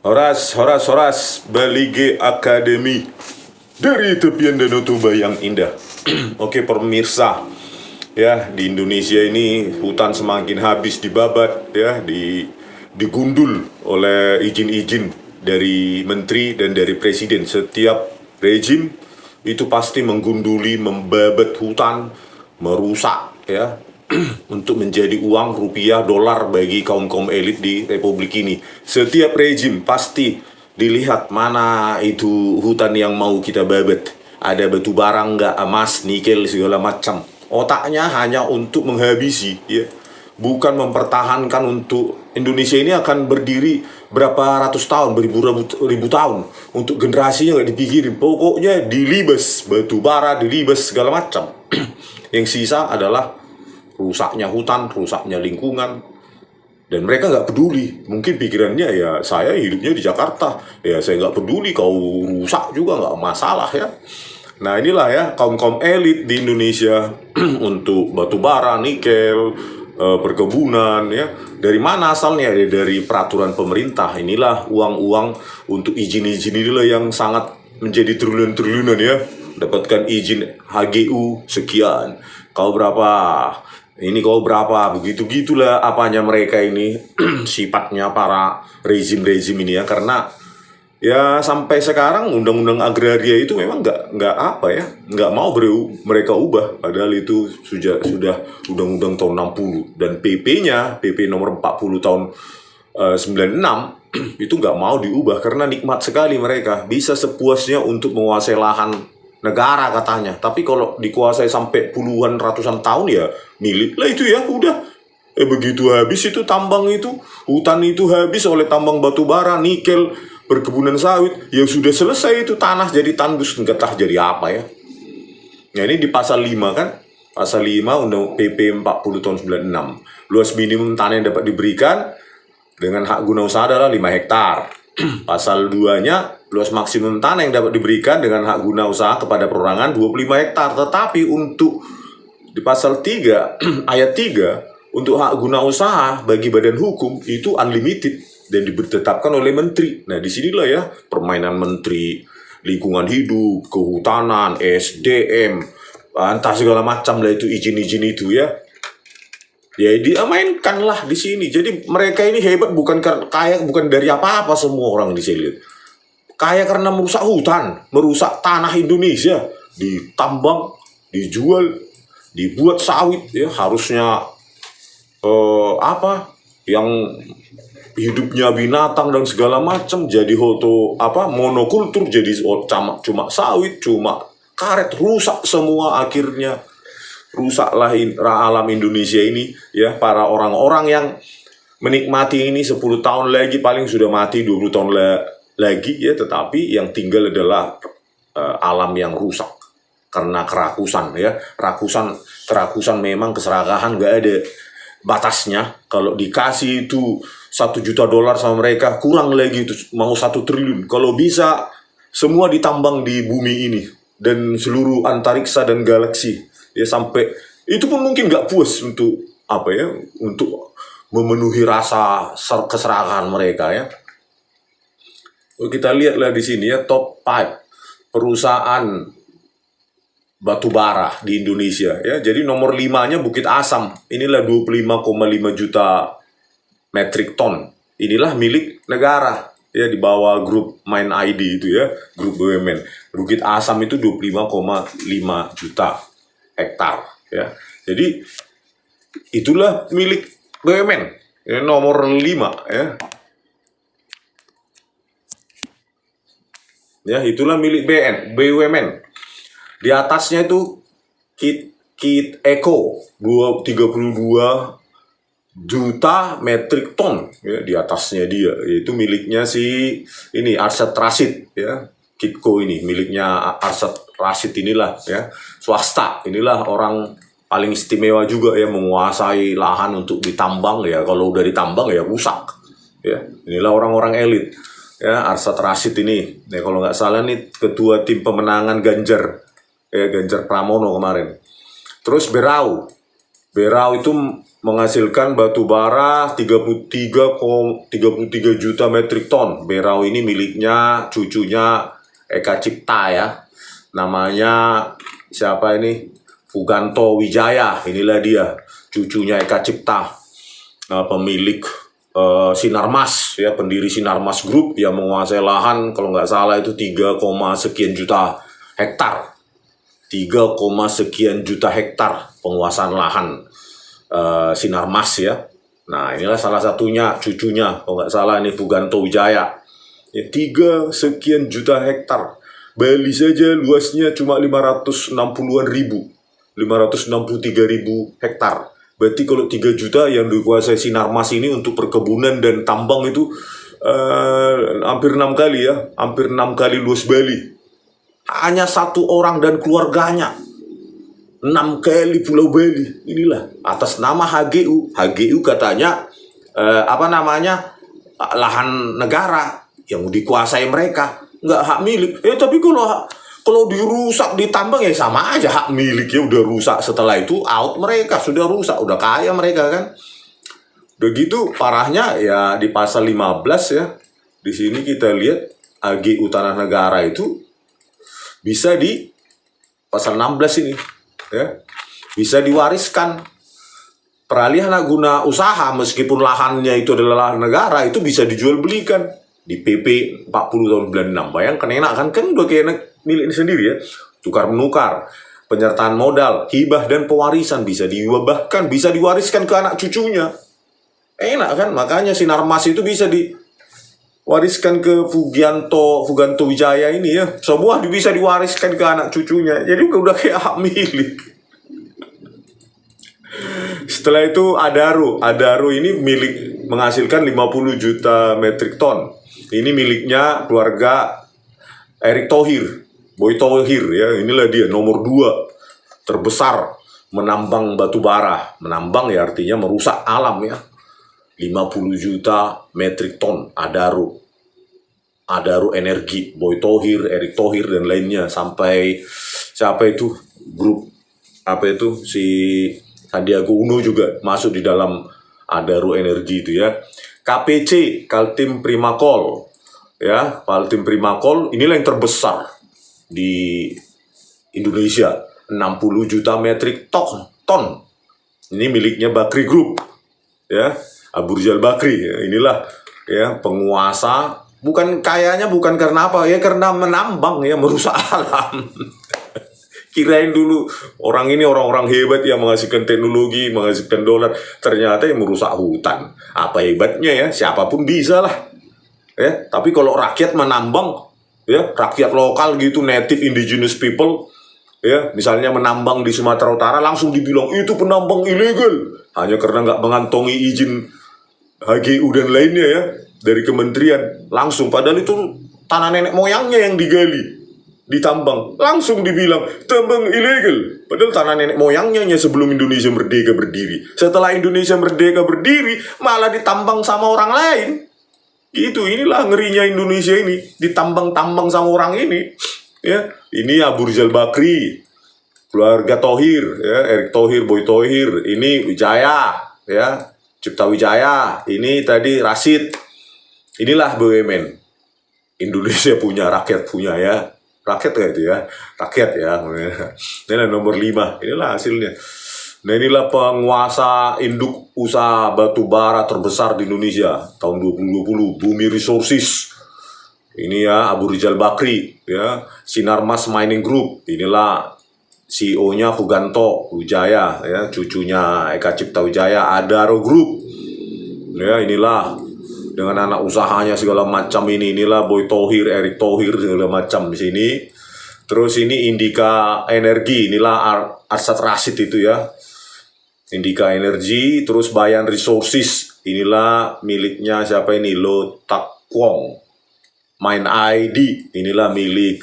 Horas, Balige Academy dari tepian Danau Toba yang indah. Oke pemirsa, ya di Indonesia ini hutan semakin habis dibabat, ya digundul oleh izin-izin dari menteri dan dari presiden. Setiap rejim itu pasti menggunduli, membabat hutan, merusak, ya untuk menjadi uang rupiah dolar bagi kaum-kaum elit di republik ini. Setiap rejim pasti dilihat mana itu hutan yang mau kita babat. Ada batu bara nggak, emas, nikel, segala macam. Otaknya hanya untuk menghabisi, ya. Bukan mempertahankan. Untuk Indonesia ini akan berdiri berapa ratus tahun, beribu tahun. Untuk generasinya nggak dipikirin. Pokoknya dilibas batu bara, dilibas segala macam. Yang sisa adalah rusaknya hutan, rusaknya lingkungan, dan mereka nggak peduli. Mungkin pikirannya ya saya hidupnya di Jakarta, ya saya nggak peduli kau rusak juga nggak masalah ya. Nah inilah ya kaum elit di Indonesia untuk batu bara, nikel, perkebunan ya. Dari mana asalnya? Ya, dari peraturan pemerintah. Inilah uang-uang untuk izin-izin inilah yang sangat menjadi triliun-triliunan ya. Dapatkan izin HGU sekian. Kau berapa? Ini kau berapa? Begitu-gitulah apanya mereka ini. Sifatnya para rezim-rezim ini ya. Karena ya sampai sekarang undang-undang agraria itu memang nggak apa ya, nggak mau mereka ubah. Padahal itu sudah undang-undang tahun 60 dan PP nomor 40 tahun 96 itu nggak mau diubah karena nikmat sekali mereka bisa sepuasnya untuk menguasai lahan negara katanya. Tapi kalau dikuasai sampai puluhan ratusan tahun ya milik lah itu ya udah. Begitu habis itu tambang itu, hutan itu habis oleh tambang batu bara, nikel, perkebunan sawit, ya sudah selesai itu tanah jadi tandus, nggak tahu jadi apa ya. Nah ini di pasal 5 kan, pasal 5 Undang PP 40 tahun 96. Luas minimum tanah yang dapat diberikan dengan hak guna usaha adalah 5 hektar. Pasal 2-nya, luas maksimum tanah yang dapat diberikan dengan hak guna usaha kepada perorangan 25 hektar. Tetapi untuk di pasal 3, ayat 3, untuk hak guna usaha bagi badan hukum itu unlimited dan ditetapkan oleh menteri. Nah, disinilah ya permainan menteri, lingkungan hidup, kehutanan, SDM, entah segala macam lah itu izin-izin itu ya. Ya diamankanlah di sini. Jadi mereka ini hebat bukan kaya, bukan dari apa-apa semua orang di sini. Kaya karena merusak hutan, merusak tanah Indonesia, ditambang, dijual, dibuat sawit ya harusnya yang hidupnya binatang dan segala macam jadi monokultur, jadi cuma sawit, cuma karet, rusak semua. Akhirnya rusaklah alam Indonesia ini ya. Para orang-orang yang menikmati ini 10 tahun lagi paling sudah mati, 20 tahun lagi ya, tetapi yang tinggal adalah alam yang rusak karena kerakusan ya. Kerakusan memang, keserakahan nggak ada batasnya. Kalau dikasih itu $1 juta sama mereka, kurang lagi itu mau 1 triliun. Kalau bisa semua ditambang di bumi ini dan seluruh antariksa dan galaksi ya, sampai itu pun mungkin nggak puas untuk untuk memenuhi rasa keserakahan mereka ya. Kita lihatlah di sini ya, top 5 perusahaan batu bara di Indonesia ya. Jadi nomor 5-nya Bukit Asam. Inilah 25,5 juta metrik ton. Inilah milik negara ya, di bawah grup Main ID itu ya, grup BUMN. Bukit Asam itu 25,5 juta hektar ya. Jadi itulah milik BUMN ya, nomor 5 ya. Ya, itulah milik BUMN. Di atasnya itu Kit Eko 32 juta metrik ton ya, di atasnya dia itu miliknya si ini Arsyad Rashid ya. Kitco ini miliknya Arsyad Rashid, inilah ya swasta. Inilah orang paling istimewa juga ya, menguasai lahan untuk ditambang ya. Kalau udah ditambang ya rusak ya. Inilah orang-orang elit ya, Arsyad Rashid ini ya, kalau nggak salah nih ketua tim pemenangan Ganjar Pranowo kemarin. Terus Berau Berau itu menghasilkan batu bara 33 juta metrik ton. Berau ini miliknya cucunya Eka Cipta ya. Namanya siapa ini? Fuganto Wijaya. Inilah dia, cucunya Eka Cipta. Pemilik Sinarmas ya, pendiri Sinarmas Group yang menguasai lahan kalau nggak salah itu 3, sekian juta hektar. 3, sekian juta hektar penguasaan lahan Sinarmas ya. Nah inilah salah satunya cucunya kalau nggak salah ini Fuganto Wijaya ya, 3 sekian juta hektar. Bali saja luasnya cuma 563.000 hektar. Berarti kalau 3 juta yang dikuasai Sinarmas ini untuk perkebunan dan tambang itu hampir 6 kali ya, hampir 6 kali luas Bali. Hanya 1 orang dan keluarganya 6 kali Pulau Bali. Inilah atas nama HGU. HGU katanya lahan negara yang dikuasai mereka, nggak hak milik. Tapi kalau dirusak ditambang ya sama aja hak miliknya udah rusak. Setelah itu out mereka, sudah rusak, udah kaya mereka kan. Begitu parahnya ya di pasal 15 ya. Di sini kita lihat HGU tanah negara itu bisa di pasal 16 ini ya. Bisa diwariskan. Peralihan hak guna usaha meskipun lahannya itu adalah lahan negara itu bisa dijual belikan di PP 40 tahun 96. Bayangkan enak kan udah kayak milik sendiri ya. Tukar menukar, penyertaan modal, hibah dan pewarisan bisa bahkan bisa diwariskan ke anak cucunya. Enak kan? Makanya Sinarmas itu bisa diwariskan ke Fuganto Wijaya ini ya. Semua bisa diwariskan ke anak cucunya. Jadi udah kayak hak milik. Setelah itu Adaro ini menghasilkan 50 juta metrik ton. Ini miliknya keluarga Erick Thohir, Boy Thohir ya. Inilah dia nomor 2 terbesar menambang batu bara. Menambang ya artinya merusak alam ya. 50 juta metrik ton Adaro Energi, Boy Thohir, Erick Thohir dan lainnya, sampai siapa itu grup si Sandiaga Uno juga masuk di dalam Adaro Energi itu ya. KPC, Kaltim Primakol ya, Kaltim Primakol inilah yang terbesar di Indonesia, 60 juta metrik ton. Ini miliknya Bakri Group ya, Abu Rizal Bakri ya. Inilah ya penguasa, bukan karena apa ya, karena menambang ya, merusak alam. Kirain dulu orang-orang hebat yang menghasilkan teknologi, menghasilkan dolar, ternyata yang merusak hutan. Apa hebatnya ya? Siapapun bisa lah. Ya, tapi kalau rakyat menambang, ya rakyat lokal gitu, native indigenous people, ya misalnya menambang di Sumatera Utara, langsung dibilang itu penambang ilegal, hanya karena nggak mengantongi izin HGU dan lainnya ya dari kementerian. Langsung, padahal itu tanah nenek moyangnya yang digali, ditambang, langsung dibilang tambang ilegal. Padahal tanah nenek moyangnya sebelum Indonesia merdeka berdiri. Setelah Indonesia merdeka berdiri, malah ditambang sama orang lain. Inilah ngerinya Indonesia ini, ditambang-tambang sama orang ini. Ya, ini Abu Rizal Bakri, keluarga Thohir, ya, Erick Thohir, Boy Thohir, ini Wijaya, ya, Cipta Wijaya, ini tadi Rashid. Inilah BUMN. Indonesia punya, rakyat punya ya. Rakyat kayak itu ya, rakyat ya. Ini nomor 5, inilah hasilnya. Nah inilah penguasa induk usaha batu bara terbesar di Indonesia tahun 2020, Bumi Resources. Ini ya Abu Rizal Bakri ya, Sinarmas Mining Group. Inilah CEO-nya Fuganto Wijaya ya, cucunya Eka Cipta Wijaya, Adaro Group. Ya inilah dengan anak usahanya segala macam ini. Inilah Boy Thohir, Erick Thohir segala macam di sini. Terus ini Indika Energi, inilah Arsad Rashid itu ya. Indika Energi, terus Bayan Resources, inilah miliknya siapa ini? Lo Tak Kwong. Mine ID, inilah milik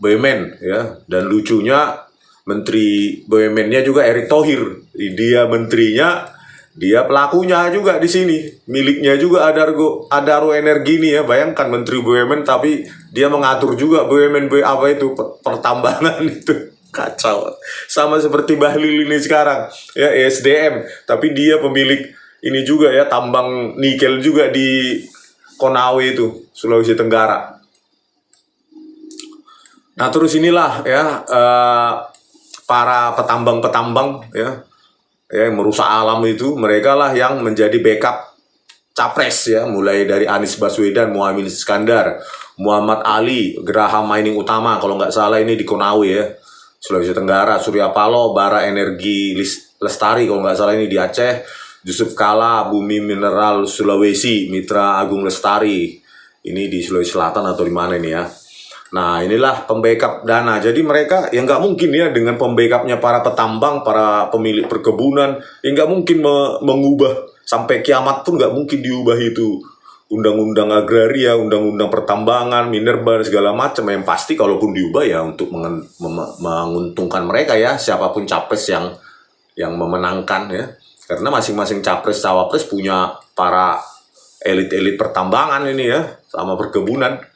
BUMN ya. Dan lucunya Menteri BUMN-nya juga Erick Thohir. Dia menterinya Dia pelakunya juga di sini, miliknya juga Adaro Energi ini ya. Bayangkan Menteri BUMN tapi dia mengatur juga BUMN apa itu pertambangan itu. Kacau. Sama seperti Bahlil ini sekarang ya, ESDM, tapi dia pemilik ini juga ya, tambang nikel juga di Konawe itu, Sulawesi Tenggara. Nah, terus inilah ya para petambang-petambang ya yang merusak alam itu, mereka lah yang menjadi backup capres ya, mulai dari Anies Baswedan, Muhaimin Iskandar, Muhammad Ali, Geraha Mining Utama kalau nggak salah ini di Konawe ya, Sulawesi Tenggara, Surya Paloh, Bara Energi Lestari kalau nggak salah ini di Aceh, Yusuf Kala, Bumi Mineral Sulawesi, Mitra Agung Lestari ini di Sulawesi Selatan atau di mana ini ya. Nah, inilah pembackup dana. Jadi mereka yang nggak mungkin ya, dengan pembackupnya para petambang, para pemilik perkebunan, yang nggak mungkin mengubah sampai kiamat pun nggak mungkin diubah itu undang-undang agraria, undang-undang pertambangan, minerba segala macam. Yang pasti kalaupun diubah ya untuk menguntungkan mereka ya, siapapun capres yang memenangkan ya. Karena masing-masing capres cawapres punya para elit-elit pertambangan ini ya, sama perkebunan.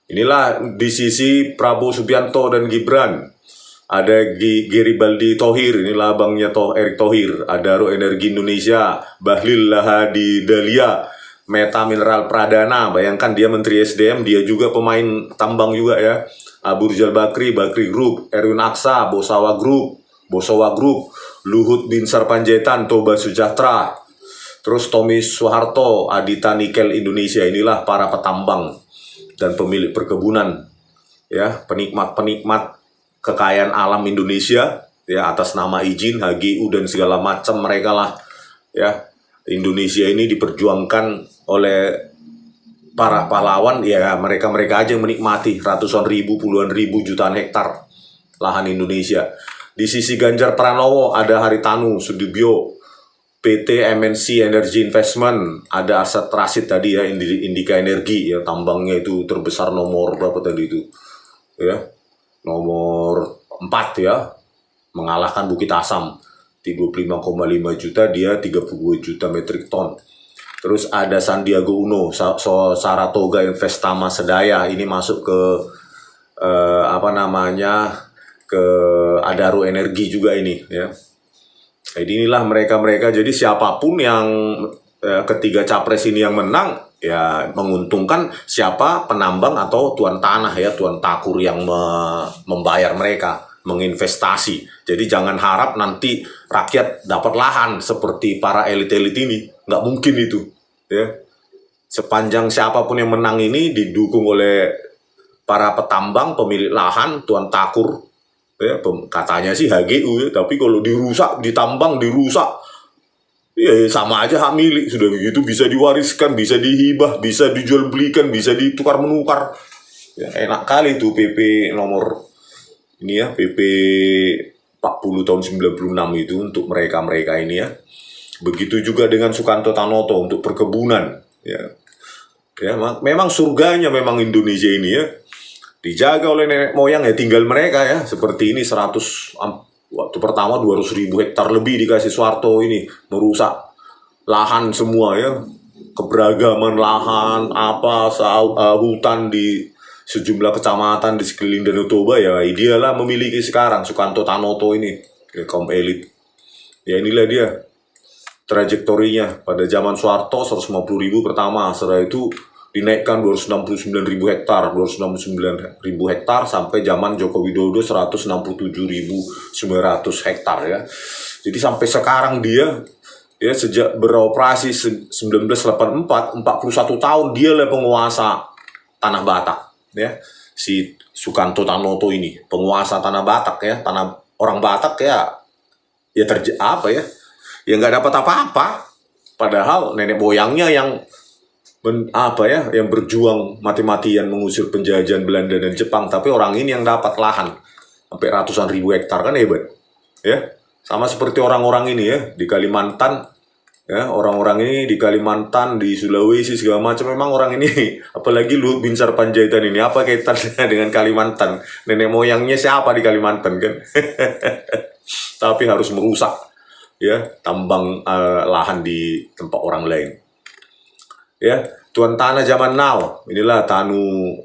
Inilah di sisi Prabowo Subianto dan Gibran. Ada Geribaldi Thohir, inilah abangnya Erick Thohir. Adaro Energi Indonesia, Bahlil Lahadi Dahlia, Meta Mineral Pradana. Bayangkan dia Menteri SDM, dia juga pemain tambang juga ya. Abu Rizal Bakri, Bakri Group, Erwin Aksa, Bosawa Group, Luhut Binsar Panjaitan, Toba Sejahtera. Terus Tommy Soeharto, Adita Nikel Indonesia. Inilah para petambang dan pemilik perkebunan ya, penikmat kekayaan alam Indonesia ya, atas nama izin HGU dan segala macam mereka lah ya. Indonesia ini diperjuangkan oleh para pahlawan ya, mereka aja yang menikmati ratusan ribu, puluhan ribu, jutaan hektar lahan Indonesia. Di sisi Ganjar Pranowo ada Haritanu Sudibyo, PT MNC Energy Investment, ada Aset Rasid tadi ya, Indika Energi ya, tambangnya itu terbesar nomor berapa tadi itu ya, nomor 4 ya, mengalahkan Bukit Asam 35,5 juta, dia 32 juta metrik ton. Terus ada Sandiaga Uno, Saratoga Investama Sedaya, ini masuk ke ke Adaro Energi juga ini ya. Jadi inilah mereka. Jadi siapapun yang ketiga capres ini yang menang ya, menguntungkan siapa penambang atau tuan tanah ya, tuan takur yang membayar mereka, menginvestasi. Jadi jangan harap nanti rakyat dapat lahan seperti para elit-elit ini, nggak mungkin itu ya. Sepanjang siapapun yang menang ini didukung oleh para petambang, pemilik lahan, tuan takur ya, katanya sih HGU ya, tapi kalau dirusak, ditambang dirusak ya sama aja hak milik. Sudah begitu bisa diwariskan, bisa dihibah, bisa dijual belikan, bisa ditukar menukar ya, enak kali tuh PP nomor ini ya, PP 40 tahun 96 itu untuk mereka ini ya. Begitu juga dengan Sukanto Tanoto untuk perkebunan ya. Ya memang surganya memang Indonesia ini ya, dijaga oleh nenek moyang ya, tinggal mereka ya. Seperti ini 100, waktu pertama 200.000 hektar lebih dikasih Soeharto ini, merusak lahan semua ya, keberagaman lahan hutan di sejumlah kecamatan di sekeliling Danau Toba ya, idealah memiliki sekarang Sukanto Tanoto ini ya, kaum elit ya. Inilah dia trajektorinya. Pada zaman Soeharto 150.000 pertama, setelah itu dinaikkan 269.000 hektar sampai zaman Joko Widodo 167.900 hektar ya. Jadi sampai sekarang dia ya, sejak beroperasi 1984, 41 tahun dia lah penguasa tanah Batak ya. Si Sukanto Tanoto ini penguasa tanah Batak ya, tanah orang Batak ya ya nggak dapat apa-apa, padahal nenek moyangnya yang yang berjuang mati-matian mengusir penjajahan Belanda dan Jepang, tapi orang ini yang dapat lahan sampai ratusan ribu hektar, kan hebat ya. Sama seperti orang-orang ini ya di Kalimantan ya, orang-orang ini di Kalimantan, di Sulawesi segala macam. Memang orang ini apalagi Luhut Binsar Panjaitan ini, apa kaitannya dengan Kalimantan? Nenek moyangnya siapa di Kalimantan kan? Tapi harus merusak ya tambang lahan di tempat orang lain. Ya, tuan tanah zaman now, inilah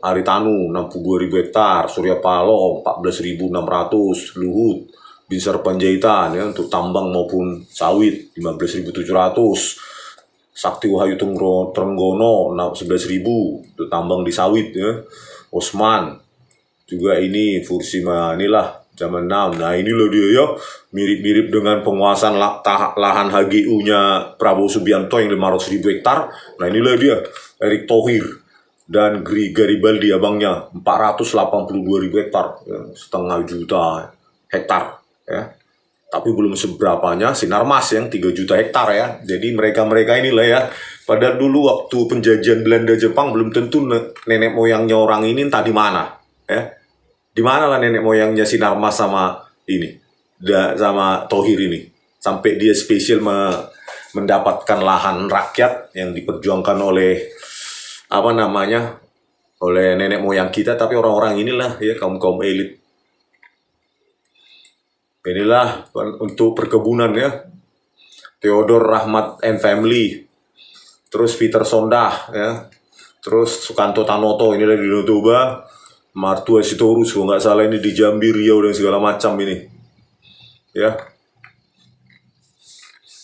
Haritanu 62.000 hektar, Surya Paloh 14.600, Luhut, Binsar Panjaitan ya untuk tambang maupun sawit 15.700, Sakti Wahyu Trenggono 11.000 untuk tambang di sawit ya, Osman juga ini Fursima inilah zaman now. Nah inilah dia ya, mirip-mirip dengan penguasaan lahan HGU-nya Prabowo Subianto yang 500.000 hektar. Nah inilah dia Erick Thohir dan Garibaldi abangnya 482.000 hektar ya, setengah juta hektar ya. Tapi belum seberapanya Sinarmas yang 3 juta hektar ya. Jadi mereka-mereka inilah ya, padahal dulu waktu penjajahan Belanda Jepang belum tentu nenek moyangnya orang ini entah di mana ya. Di mana lah nenek moyangnya Sinarmas sama ini, sama Thohir ini, sampai dia spesial mendapatkan lahan rakyat yang diperjuangkan oleh oleh nenek moyang kita, tapi orang-orang inilah ya kaum elit. Inilah untuk perkebunan ya, Theodore Rahmat and Family, terus Peter Sondah ya, terus Sukanto Tanoto inilah di Toba, Martua Sitorus kalau nggak salah ini di Jambi, Riau dan segala macam ini ya.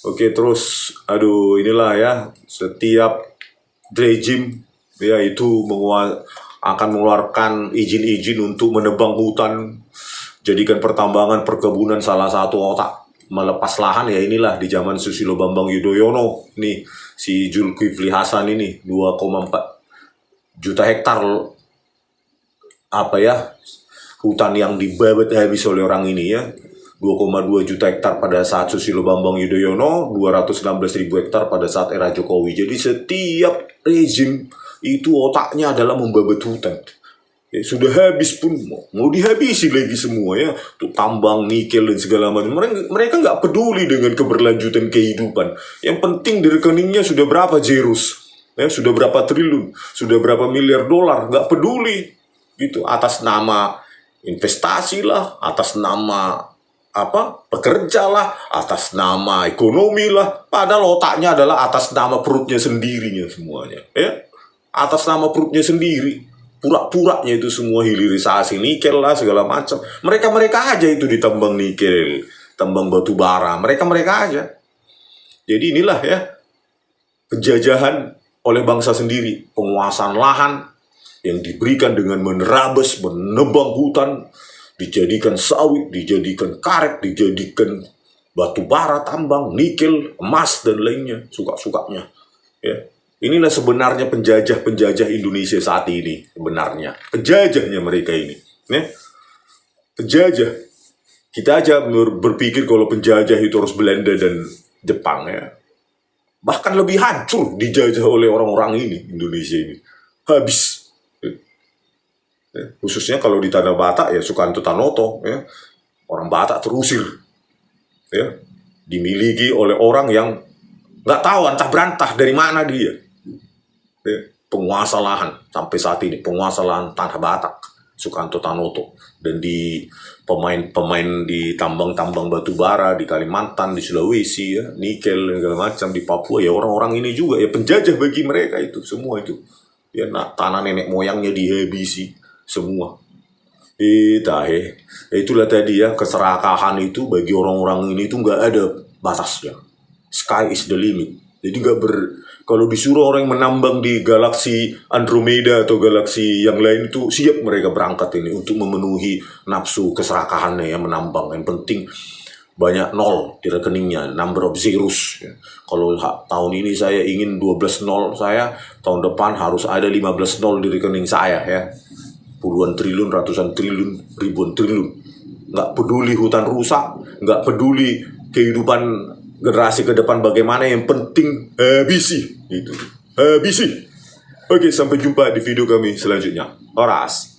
Oke, terus inilah ya, setiap rejim ya itu akan mengeluarkan izin-izin untuk menebang hutan, jadikan pertambangan perkebunan salah satu otak melepas lahan ya. Inilah di zaman Susilo Bambang Yudhoyono nih, si Zulkifli Hasan ini 2,4 juta hektar hutan yang dibabat habis oleh orang ini ya. 2,2 juta hektar pada saat Susilo Bambang Yudhoyono, 216.000 hektar pada saat era Jokowi. Jadi setiap rezim itu otaknya adalah membabat hutan. Ya, sudah habis pun mau dihabisi lagi semua ya, untuk tambang nikel dan segala macam. Mereka nggak peduli dengan keberlanjutan kehidupan. Yang penting di rekeningnya sudah berapa zeros, ya, sudah berapa triliun, sudah berapa miliar dolar, nggak peduli gitu, atas nama investasi lah, atas nama pekerja lah, atas nama ekonomi lah. Padahal otaknya adalah atas nama perutnya sendirinya semuanya ya, atas nama perutnya sendiri. Pura-puranya itu semua hilirisasi nikel lah segala macam. Mereka aja itu ditambang nikel, tambang batu bara, mereka aja. Jadi inilah ya, penjajahan oleh bangsa sendiri, penguasaan lahan yang diberikan dengan menebang hutan, dijadikan sawit, dijadikan karet, dijadikan batu bara, tambang, nikel, emas dan lainnya, suka-sukanya ya. Inilah sebenarnya penjajah Indonesia saat ini, sebenarnya penjajahnya mereka ini ya. Penjajah. Kita aja berpikir kalau penjajah itu harus Belanda dan Jepang ya. Bahkan lebih hancur dijajah oleh orang-orang ini, Indonesia ini habis ya. Khususnya kalau di Tanah Batak ya, Sukanto Tanoto ya, orang Batak terusir ya, dimiliki oleh orang yang nggak tahu antah berantah dari mana dia ya. Penguasa lahan sampai saat ini, penguasa lahan Tanah Batak Sukanto Tanoto, dan di pemain di tambang-tambang batu bara di Kalimantan, di Sulawesi ya, nikel dan segala macam di Papua ya, orang-orang ini juga ya penjajah bagi mereka itu semua itu ya. Tanah nenek moyangnya dihabisi semua. Itulah tadi ya, keserakahan itu bagi orang-orang ini itu nggak ada batasnya. Sky is the limit. Jadi kalau disuruh orang menambang di galaksi Andromeda atau galaksi yang lain itu siap mereka berangkat ini untuk memenuhi nafsu keserakahannya ya, menambang. Yang penting banyak nol di rekeningnya, number of zeros ya. Kalau tahun ini saya ingin 12 nol, saya tahun depan harus ada 15 nol di rekening saya ya. Puluhan triliun, ratusan triliun, ribuan triliun. Nggak peduli hutan rusak, nggak peduli kehidupan generasi ke depan bagaimana, yang penting habisi itu. Habisi. Oke, sampai jumpa di video kami selanjutnya. Horas.